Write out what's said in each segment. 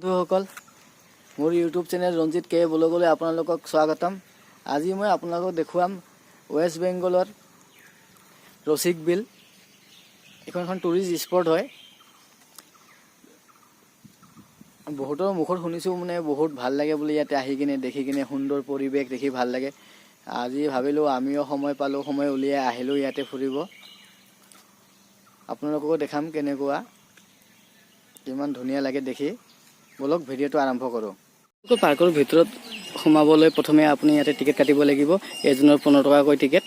বন্ধুসকল মোৰ YouTube channel Ranjit কে ব্লগলৈ আপোনালোকক স্বাগতম। আজি মই আপোনালোকক দেখুৱাম ৱেষ্ট বেংগলৰ ৰচিক বিল। এখন টুৰিষ্ট স্পট হয়। বহুতৰ মুখত শুনিছোঁ মানে বহুত ভাল লাগে বুলি, ইয়াতে আহি কিনে দেখি কিনে সুন্দৰ পৰিৱেশ দেখি ভাল লাগে। আজি ভাবিলোঁ আমিও সময় পালোঁ, সময় উলিয়াই আহিলোঁ ইয়াতে ফুৰিব। আপোনালোককো দেখাম কেনেকুৱা, কিমান ধুনীয়া লাগে দেখি। বলক ভিডিঅ'টো আৰম্ভ কৰোঁ। পাৰ্কৰ ভিতৰত সোমাবলৈ প্ৰথমে আপুনি ইয়াতে টিকেট কাটিব লাগিব। এজনৰ 15 টকাকৈ টিকেট।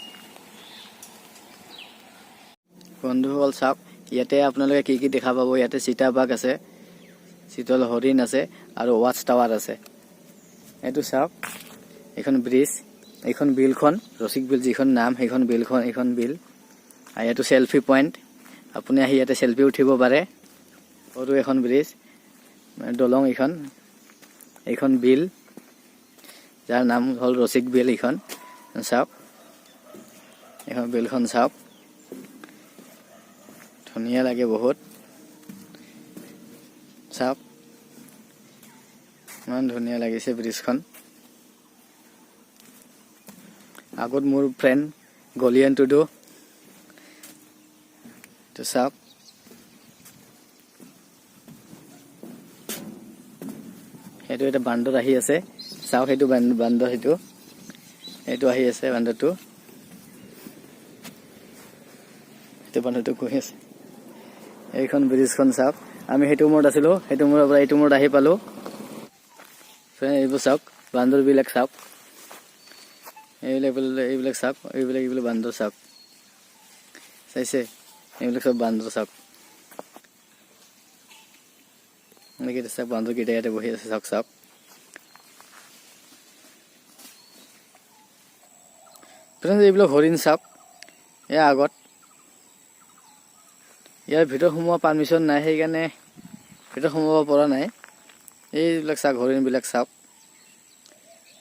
বন্ধুসকল চাওক, ইয়াতে আপোনালোকে কি কি দেখা পাব। ইয়াতে চিতাবাঘ আছে, চিতল হৰিণ আছে আৰু ৱাচ টাৱাৰ আছে। এইটো চাওক, এইখন ব্ৰিজ, এইখন বিলখন ৰচিক বিল যিখন নাম, সেইখন বিলখন, এইখন বিল। আৰু এইটো চেল্ফি পইণ্ট, আপুনি আহি ইয়াতে চেল্ফি উঠিব পাৰে। সৰু এখন ব্ৰিজ, দলং এইখন বিল যাৰ নাম হ'ল ৰচিক বিল। এইখন চাওক, এইখন বিলখন চাওক, ধুনীয়া লাগে বহুত। চাওক ইমান ধুনীয়া লাগিছে ব্ৰিজখন। আগত মোৰ ফ্ৰেণ্ড গলিয়ান টুডু, তো চাওক সেইটো এটা বান্দৰ আহি আছে। চাওক সেইটো বান্দৰ, সেইটো আহি আছে বান্দৰটো, সেইটো বান্দৰটো গৈ আছে। এইখন ব্ৰিজখন চাওক, আমি সেইটো মূৰত আছিলোঁ, সেইটো মূৰৰ পৰা এইটো মূৰত আহি পালোঁ। এইবোৰ চাওক বান্দৰবিলাক চাওক, এইবিলাক চাওক, এইবিলাক বান্দৰ চাওক, চাইছে এইবিলাক চব বান্দৰ চাওক। এনেকৈ চাওক বান্দৰকেইটা ইয়াতে বহি আছে। চাওক চাওক এইবিলাক হৰিণ চাওক। এয়া আগত, ইয়াৰ ভিতৰত সোমোৱা পাৰ্মিশ্যন নাই, সেইকাৰণে ভিতৰত সোমাব পৰা নাই। এইবিলাক চাওক হৰিণবিলাক চাওক,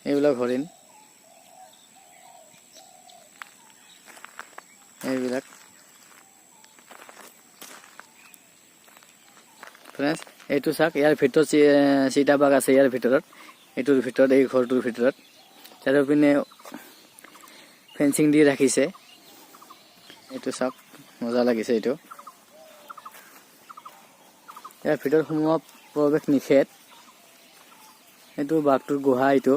এইবিলাক হৰিণ, এইবিলাক ফ্ৰেণ্ডছ। এইটো চাওক, ইয়াৰ ভিতৰত চিতাবাঘ আছে। ইয়াৰ ভিতৰত, এইটোৰ ভিতৰত, এই ঘৰটোৰ ভিতৰত চাৰিওপিনে ফেঞ্চিং দি ৰাখিছে। এইটো চাওক মজা লাগিছে। এইটো ইয়াৰ ভিতৰত সোমোৱা প্ৰৱেশ নিষেধ। এইটো বাঘটোৰ গুহা। এইটো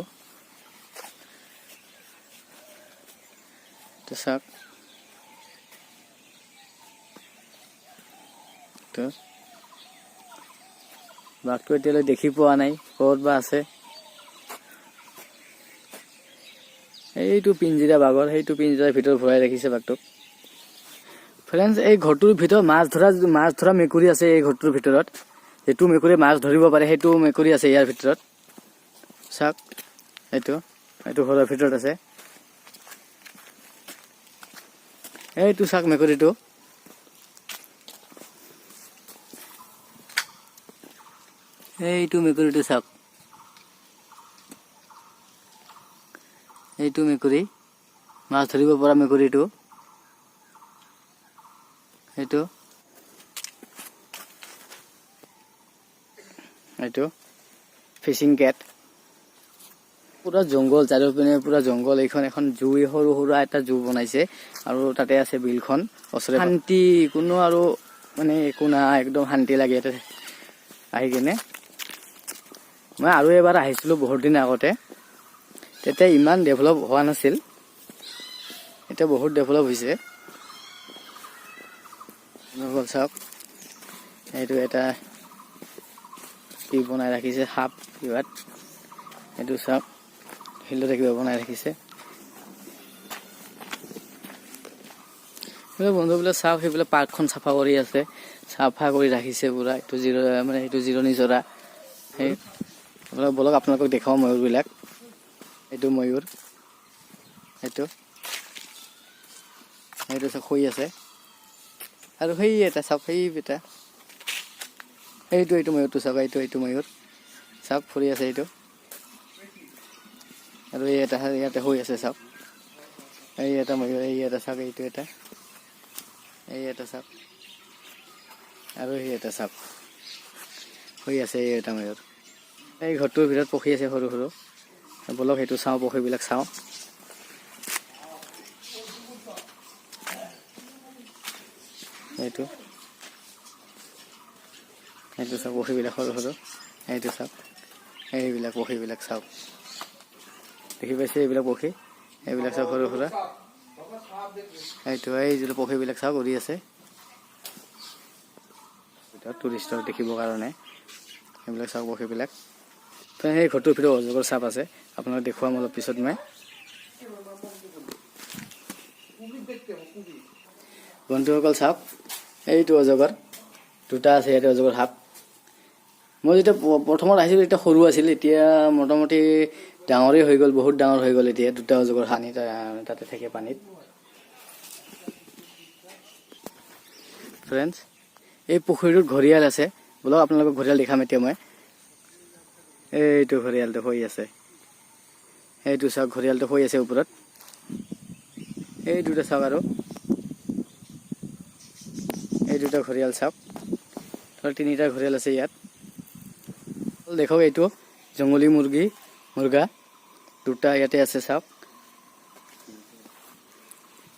চাওক, বাঘটো এতিয়ালৈ দেখি পোৱা নাই, ক'ত বা আছে। এইটো পিঞ্জিৰা বাঘৰ, সেইটো পিঞ্জিৰাৰ ভিতৰত ভৰাই ৰাখিছে বাঘটোক। ফ্ৰেণ্ডছ, এই ঘৰটোৰ ভিতৰত মাছ ধৰা মেকুৰী আছে। এই ঘৰটোৰ ভিতৰত যিটো মেকুৰী মাছ ধৰিব পাৰে, সেইটো মেকুৰী আছে ইয়াৰ ভিতৰত। চাওক এইটো ঘৰৰ ভিতৰত আছে। এইটো চাওক মেকুৰীটো, এইটো মেকুৰীটো চাওক, এইটো মেকুৰী মাছ ধৰিব পৰা মেকুৰীটো। এইটো ফিচিং কেট। পুৰা জংঘল, চাৰিওপিনে পুৰা জংঘল। এখন জু, সৰু সুৰা এটা জু বনাইছে আৰু তাতে আছে বিলখন ওচৰে। শান্তি, কোনো আৰু মানে একো নাই, একদম শান্তি লাগে ইয়াতে আহি কিনে। মই আৰু এবাৰ আহিছিলোঁ বহুত দিন আগতে, তেতিয়া ইমান ডেভেলপ হোৱা নাছিল, এতিয়া বহুত ডেভেলপ হৈছে। চাওক এইটো এটা কি বনাই ৰাখিছে, সাপ কিবা। এইটো চাওক শিলতে কিবা বনাই ৰাখিছে। বন্ধুবিলাক চাওক, সেইবিলাক পাৰ্কখন চাফা কৰি আছে, চাফা কৰি ৰাখিছে পুৰা। এইটো জিৰণি জৰা। সেই বলক আপোনালোকক দেখাওঁ ময়ূৰবিলাক। এইটো ময়ূৰ, এইটো চাওক শুই আছে। আৰু সেই এটা চাওক, এইটো ময়ূৰটো চাওক, এইটো ময়ূৰ চাওক ফুৰি আছে এইটো। আৰু এই এটা ইয়াতে শুই আছে চাওক, এই এটা ময়ূৰ, এই এটা চাওক, এই এটা চাওক, আৰু সেই এটা চাওক শুই আছে, এই এটা ময়ূৰ। এই ঘৰটোৰ ভিতৰত পক্ষী আছে সৰু সৰু বলক সেইটো চাওঁ পক্ষীবিলাক চাওঁ এইটো চাওক পক্ষীবিলাক সৰু সৰু এইটো চাওক এইবিলাক পক্ষীবিলাক চাওক দেখি পাইছে এইবিলাক পক্ষী এইবিলাক চাওক সৰু সুৰা এইটো এই যিটো পক্ষীবিলাক চাওক উৰি আছে টুৰিষ্টক দেখিবৰ কাৰণে এইবিলাক চাওক পক্ষীবিলাক সেই ঘৰটোৰ ভিতৰত অজগৰ সাপ আছে আপোনাক দেখুৱাম অলপ পিছত মই বন্ধুসকল চাওক এইটো অজগৰ দুটা আছে ইয়াতে অজগৰ সাপ মই যেতিয়া প্ৰথমত আহিছিলোঁ তেতিয়া সৰু আছিল এতিয়া মোটামুটি ডাঙৰেই হৈ গ'ল বহুত ডাঙৰ হৈ গ'ল এতিয়া দুটা অজগৰ হানি তাতে থাকে পানীত ফ্ৰেণ্ডছ এই পুখুৰীটোত ঘৰিয়াল আছে বলক আপোনালোকক ঘৰিয়াল দেখাম এতিয়া মই এইটো ঘৰিয়ালটো শুই আছে এইটো চাওক ঘৰিয়ালটো শুই আছে ওপৰত এই দুটা চাওক আৰু এই দুটা ঘৰিয়াল চাওক তিনিটা ঘৰিয়াল আছে ইয়াত দেখক এইটো জংগলী মুৰ্গা দুটা ইয়াতে আছে চাওক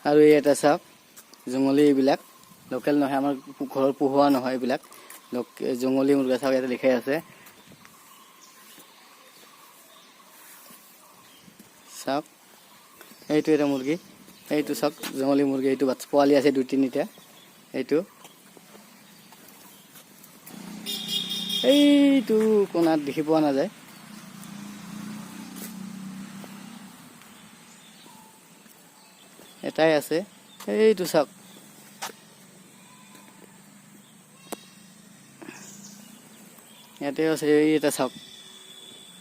আৰু এই এটা চাওক জংগলী এইবিলাক লোকেল নহয় আমাৰ ঘৰৰ পোহোৱা নহয় এইবিলাক জংগলী মুৰ্গা চাওক ইয়াতে লিখাই আছে চাওক এইটো এটা মুৰ্গী এইটো চাওক জংগলী মুৰ্গী এইটো পোৱালি আছে দুই তিনিটা এইটো কোণাত দেখি পোৱা নাযায় এটাই আছে এইটো চাওক ইয়াতে আছে এই এটা চাওক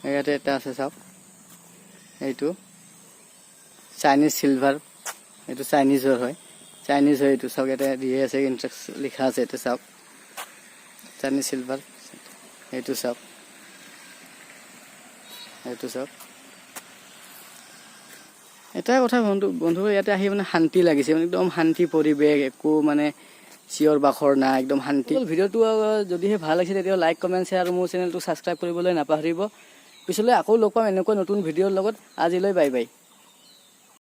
ইয়াতে এটা আছে চাওক এইটো চাইনিজ চিলভাৰ এইটো চাইনিজৰ হয় এইটো চাওক ইয়াতে দিয়ে আছে ইনষ্ট্ৰাকশ্যন লিখা আছে এইটো চাওক চাইনিজ চিলভাৰ এইটো চাওক এটাই কথা বন্ধু ইয়াতে আহি মানে শান্তি লাগিছে মানে একদম শান্তি পৰিৱেশ একো মানে চিঞৰ বাখৰ নাই একদম শান্তি ভিডিঅ'টো যদিহে ভাল লাগিছে তেতিয়া লাইক কমেণ্ট শ্বেয়াৰ আৰু মোৰ চেনেলটো ছাবস্ক্ৰাইব কৰিবলৈ নাপাহৰিব পিছলৈ আকৌ লগ পাম এনেকুৱা নতুন ভিডিঅ'ৰ লগত আজিলৈ বাই বাই